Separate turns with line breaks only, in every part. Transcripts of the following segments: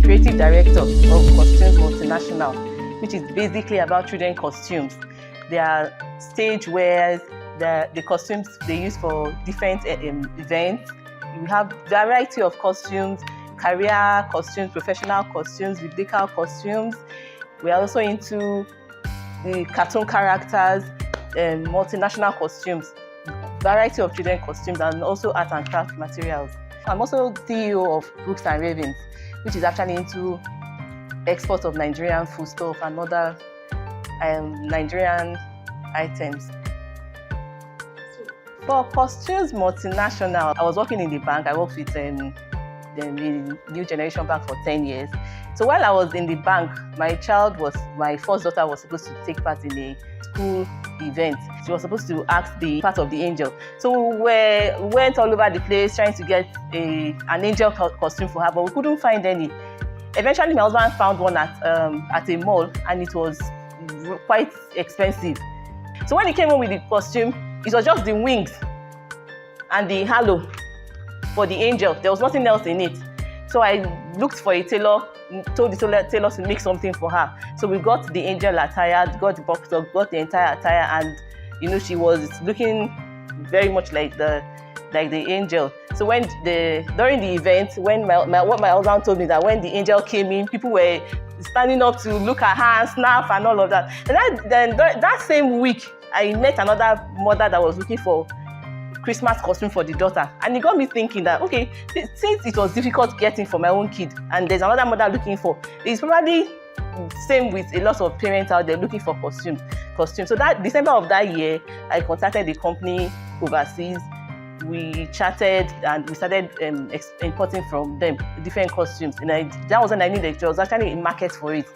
creative director of Costumes Multinational, which is basically about children costumes. There are stage wears, the costumes they use for different events. We have variety of costumes, career costumes, professional costumes, biblical costumes. We are also into the cartoon characters, multinational costumes, variety of children costumes, and also art and craft materials. I'm also CEO of Books and Ravens, which is actually into export of Nigerian foodstuff and other Nigerian items. For Costumes Multinational, I was working in the bank. I worked with the New Generation Bank for 10 years. So while I was in the bank, my first daughter was supposed to take part in a school event. She was supposed to act the part of the angel. So we went all over the place trying to get an angel costume for her, but we couldn't find any. Eventually, my husband found one at a mall, and it was quite expensive. So when he came home with the costume, it was just the wings and the halo for the angel. There was nothing else in it. So I looked for a tailor, told the tailor to make something for her. So we got the angel attire, got the box top, got the entire attire, and she was looking very much like the angel. So during the event, when what my husband told me, that when the angel came in, people were standing up to look at her and snap and all of that. And then that same week, I met another mother that was looking for Christmas costume for the daughter, and it got me thinking that, okay, since it was difficult getting for my own kid, and there's another mother looking for, it's probably same with a lot of parents out there looking for costumes. So that December of that year, I contacted the company overseas. We chatted and we started importing from them different costumes, and that was when I knew that there was actually a market for it.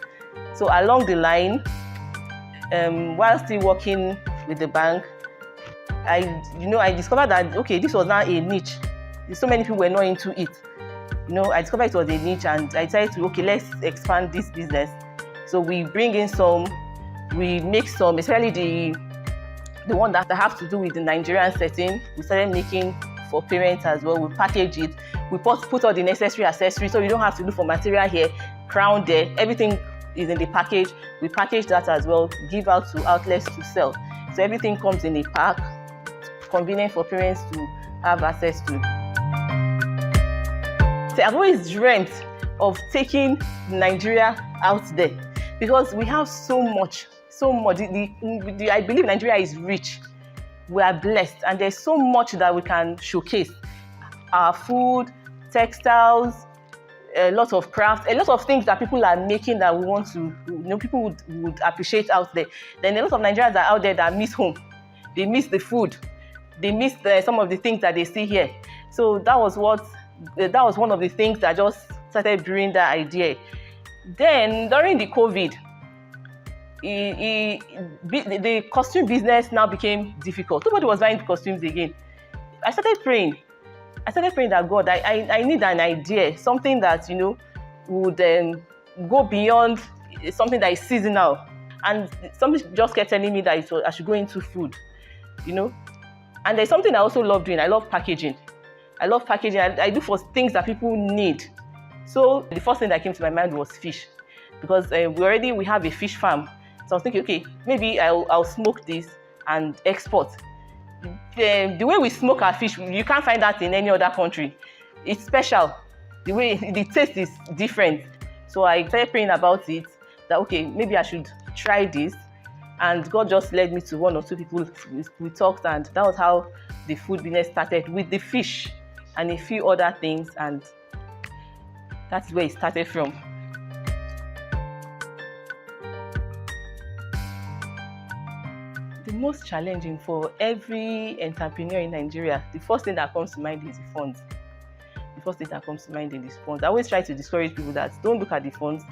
So along the line, while still working with the bank, I discovered that, okay, this was now a niche. So many people were not into it. I discovered it was a niche, and I decided to, okay, let's expand this business. So we bring in some, we make some, especially the one that have to do with the Nigerian setting. We started making for parents as well. We package it. We put all the necessary accessories, so you don't have to look for material here, crown there. Everything is in the package. We package that as well, give out to outlets to sell. So everything comes in a pack, convenient for parents to have access to. So I've always dreamt of taking Nigeria out there, because we have so much. I believe Nigeria is rich. We are blessed, and there's so much that we can showcase. Our food, textiles, a lot of crafts, a lot of things that people are making that we want to, people would appreciate out there. Then a lot of Nigerians are out there that miss home. They miss the food. They miss some of the things that they see here. So that was one of the things that just started brewing that idea. Then during the COVID, the costume business now became difficult. Nobody was buying costumes again. I started praying that, God, I need an idea, something that would go beyond something that is seasonal. And something just kept telling me that I should go into food, And there's something I also love doing. I love packaging. I do for things that people need. So the first thing that came to my mind was fish, because we have a fish farm. So I was thinking, okay, maybe I'll smoke this and export. The way we smoke our fish, you can't find that in any other country. It's special. The taste is different. So I started praying about it, that, okay, maybe I should try this. And God just led me to one or two people. We talked, and that was how the food business started, with the fish and a few other things. And that's where it started from. The most challenging for every entrepreneur in Nigeria, the first thing that comes to mind is the funds. I always try to discourage people that don't look at the funds.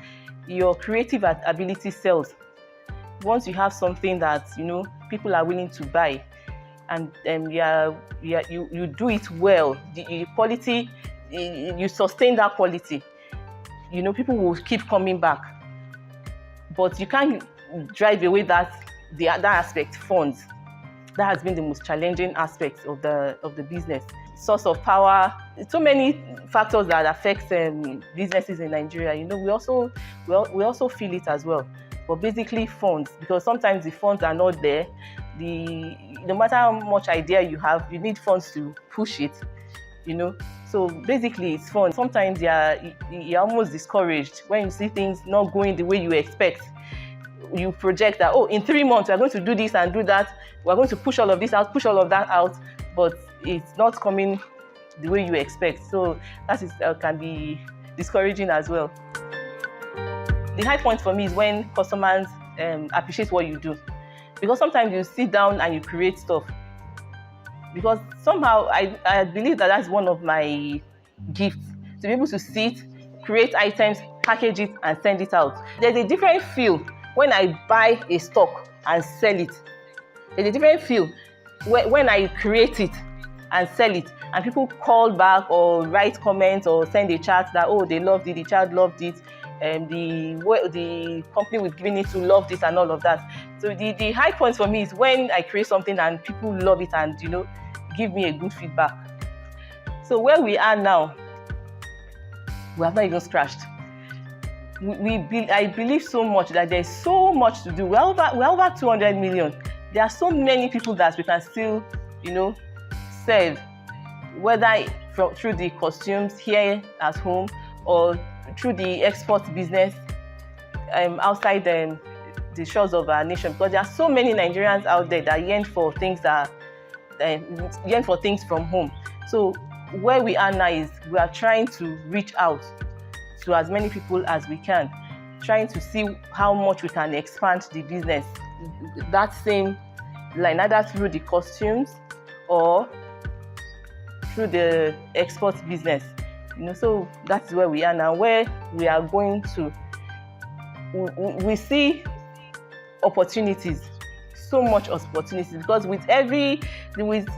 Your creative ability sells. Once you have something that people are willing to buy, and you do it well, the quality, you sustain that quality, people will keep coming back. But you can't drive away that aspect, funds. That has been the most challenging aspect of the business. source of power, so many factors that affect businesses in Nigeria. We also feel it as well. But basically funds, because sometimes the funds are not there. No matter how much idea you have, you need funds to push it. So basically it's fun. Sometimes you're almost discouraged when you see things not going the way you expect. You project that, in 3 months we're going to do this and do that, we're going to push all of this out, push all of that out, but it's not coming the way you expect. So that can be discouraging as well. The high point for me is when customers appreciate what you do, because sometimes you sit down and you create stuff. Because somehow I believe that's one of my gifts, to be able to sit, create items, package it, and send it out. There's a different feel when I buy a stock and sell it. There's a different feel when I create it and sell it, and people call back or write comments or send a chat that, they loved it, the child loved it, and the company we've given it to loved it, and all of that. So the high point for me is when I create something and people love it and give me a good feedback. So where we are now, we have not even scratched. I believe so much that there's so much to do. We're over 200 million. There are so many people that we can still, serve, whether through the costumes here at home or through the export business outside the shores of our nation. Because there are so many Nigerians out there that yearn for things from home. So where we are now is we are trying to reach out to as many people as we can, trying to see how much we can expand the business, that same line, either through the costumes or through the export business. So that's where we are now. Where we are going to, we see opportunities, so much opportunities, because with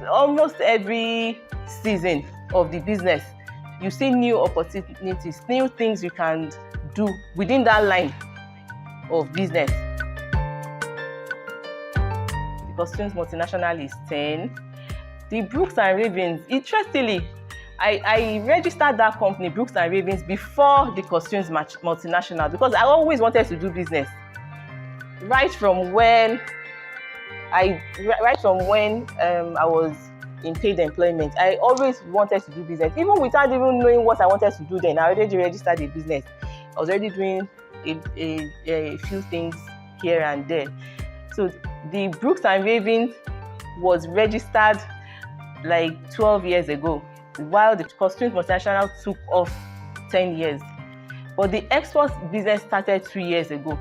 almost every season of the business, you see new opportunities, new things you can do within that line of business. The costumes multinational is 10. The Brooks and Ravens, interestingly, I registered that company, Brooks and Ravens, before the costumes multinational, because I always wanted to do business. Right from when I was in paid employment, I always wanted to do business, even without even knowing what I wanted to do then. I already registered a business. I was already doing a few things here and there. So the Brooks and Ravens was registered like 12 years ago, while the costumes multinational took off 10 years. But the export business started 2 years ago.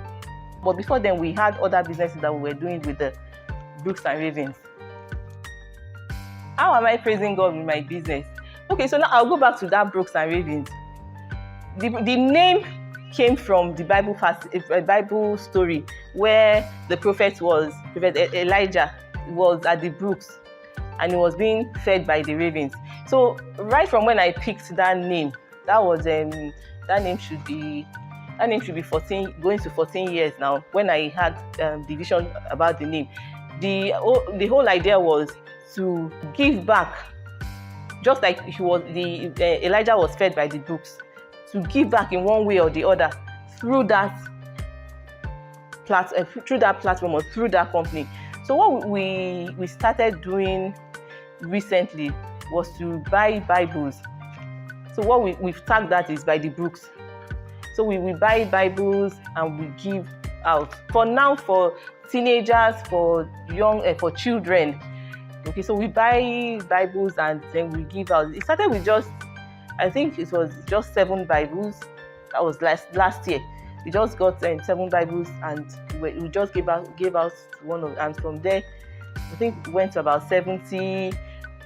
But before then, we had other businesses that we were doing with the Brooks and Ravens. How am I praising God with my business? Okay, so now I'll go back to that Brooks and Ravens. The name came from the Bible story where the prophet Elijah was at the brooks and he was being fed by the ravens. So right from when I picked that name, that name should be 14, going to 14 years now. When I had the vision about the name, the whole idea was to give back, just like Elijah was fed by the brooks, to give back in one way or the other through that platform or through that company. So what we started doing recently was to buy Bibles. So what we've tagged that is by the Brooks. So we buy Bibles and we give out. For now, for teenagers, for children. Okay, so we buy Bibles and then we give out. It started with I think it was just 7 Bibles. That was last year. We just got 7 Bibles and we just gave out one of, and from there, I think we went to about 70.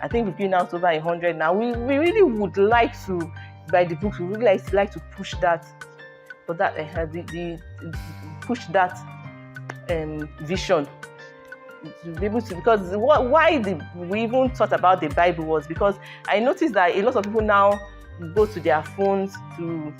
I think we've given out over 100 now. We really would like to buy the books. We really like to push that, but that push that vision to be able to, because why we even thought about the Bible was because I noticed that a lot of people now go to their phones to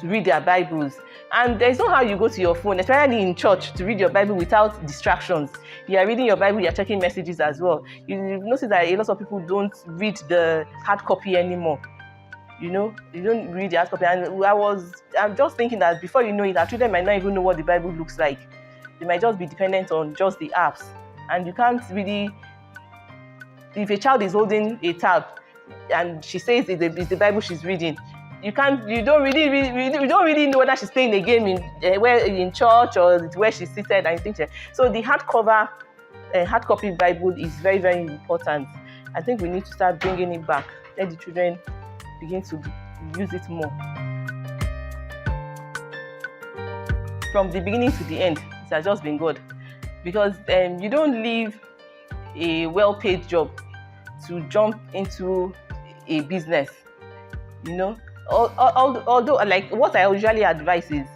to read their Bibles. And there's no how you go to your phone, especially in church, to read your Bible without distractions. You are reading your Bible, you're checking messages as well. You notice that a lot of people don't read the hard copy anymore. You don't read the hard copy. And I'm just thinking that before you know it, our children might not even know what the Bible looks like. They might just be dependent on just the apps. And you can't really, if a child is holding a tab and she says it's the Bible she's reading, you don't really know whether she's playing a game in church or where she's seated and things. So the hard copy Bible is very, very important. I think we need to start bringing it back. Let the children begin to use it more. From the beginning to the end, it has just been God. Because you don't leave a well-paid job to jump into a business. Although, like, what I usually advise is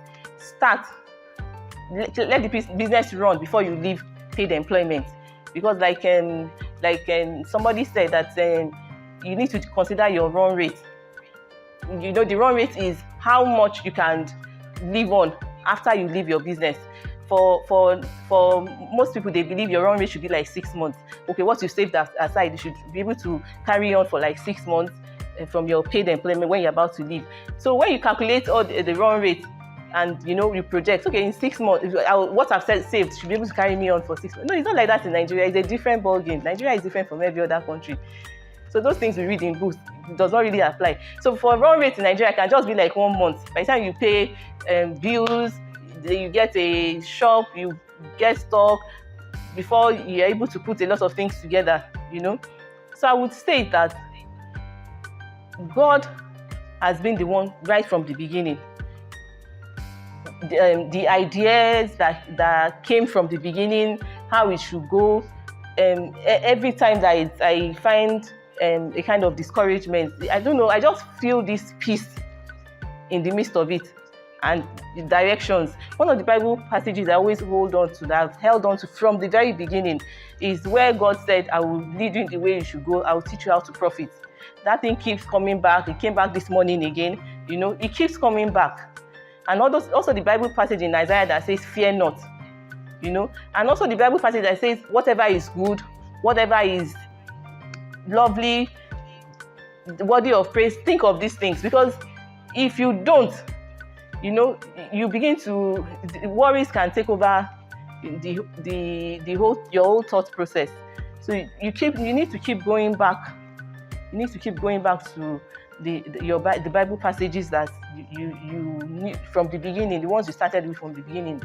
let the business run before you leave paid employment. Because somebody said that you need to consider your run rate. The run rate is how much you can live on after you leave your business. For most people, they believe your run rate should be like 6 months. Okay, what you saved aside, you should be able to carry on for like 6 months from your paid employment when you're about to leave. So when you calculate all the run rate and you project, okay, in 6 months, what I've saved should be able to carry me on for 6 months. No, it's not like that in Nigeria. It's a different ball game. Nigeria is different from every other country. So those things we read in books does not really apply. So for run rate in Nigeria, it can just be like 1 month. By the time you pay bills, you get a shop, you get stock, before you're able to put a lot of things together, So I would say that God has been the one right from the beginning. The ideas that came from the beginning, how it should go. Every time that I find a kind of discouragement, I don't know, I just feel this peace in the midst of it. And the directions. One of the Bible passages I always hold on to, that I've held on to from the very beginning, is where God said, I will lead you in the way you should go. I will teach you how to profit. That thing keeps coming back. It came back this morning again. It keeps coming back. And also the Bible passage in Isaiah that says, fear not. And also the Bible passage that says, whatever is good, whatever is lovely, worthy of praise, think of these things. Because if you don't, you begin to, worries can take over your whole thought process. So you need to keep going back. You need to keep going back to the Bible passages that you need from the beginning, the ones you started with from the beginning.